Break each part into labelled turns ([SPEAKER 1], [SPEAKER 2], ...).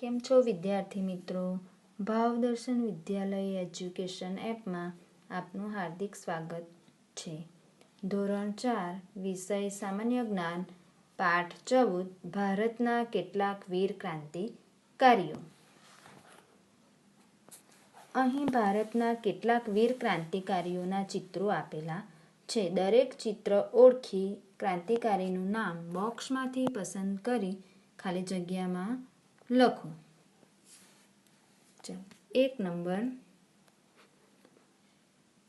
[SPEAKER 1] કેમ છો વિદ્યાર્થી મિત્રો? ભાવદર્શન વિદ્યાલય એજ્યુકેશન એપમાં આપનું હાર્દિક સ્વાગત છે. ધોરણ 4 વિષય સામાન્ય જ્ઞાન પાઠ 14 ભારતના કેટલાક વીર ક્રાંતિકારીઓ. અહીં ભારતના કેટલાક વીર ક્રાંતિકારીઓના ચિત્રો આપેલા છે. દરેક ચિત્ર ઓળખી ક્રાંતિકારીનું નામ બોક્સમાંથી પસંદ કરી ખાલી જગ્યામાં લખો. 1 નંબર.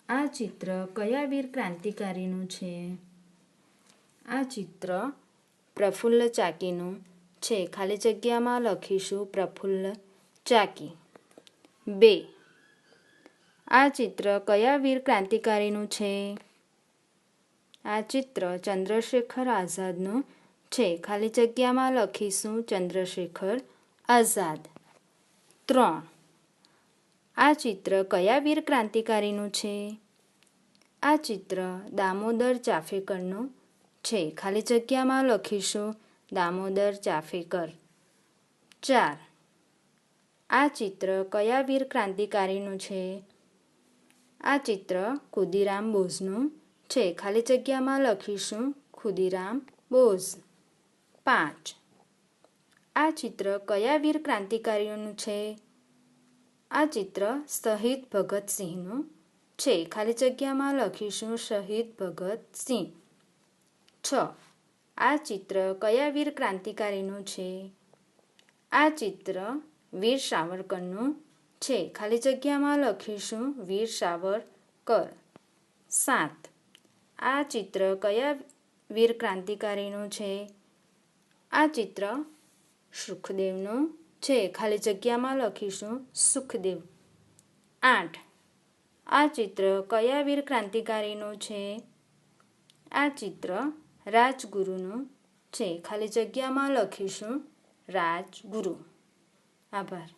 [SPEAKER 1] આ ચિત્ર કયા વીર ક્રાંતિકારીનું છે? આ ચિત્ર પ્રફુલ્લ ચાકીનું છે. ખાલી જગ્યામાં લખીશું પ્રફુલ્લ ચાકી. 2. આ ચિત્ર કયા વીર ક્રાંતિકારીનું છે? આ ચિત્ર ચંદ્રશેખર આઝાદનું છે. ખાલી જગ્યામાં લખીશું ચંદ્રશેખર આઝાદ. 3. આ ચિત્ર કયા વીર ક્રાંતિકારીનું છે? આ ચિત્ર દામોદર ચાફેકરનું છે. ખાલી જગ્યામાં લખીશું દામોદર ચાફેકર. 4. આ ચિત્ર કયા વીર ક્રાંતિકારીનું છે? આ ચિત્ર ખુદીરામ બોઝનું છે. ખાલી જગ્યામાં લખીશું ખુદીરામ બોઝ. 5. આ ચિત્ર કયા વીર ક્રાંતિકારીઓનું છે? આ ચિત્ર શહીદ ભગતસિંહનું છે. ખાલી જગ્યામાં લખીશું શહીદ ભગતસિંહ. 6. આ ચિત્ર કયા વીર ક્રાંતિકારીનું છે? આ ચિત્ર વીર સાવરકરનું છે. ખાલી જગ્યામાં લખીશું વીર સાવરકર. 7. આ ચિત્ર કયા વીર ક્રાંતિકારીનું છે? આ ચિત્ર સુખદેવનું છે. ખાલી જગ્યામાં લખીશું સુખદેવ. 8. આ ચિત્ર કયા વીર ક્રાંતિકારીનું છે? આ ચિત્ર રાજગુરુનું છે. ખાલી જગ્યામાં લખીશું રાજગુરુ. આભાર.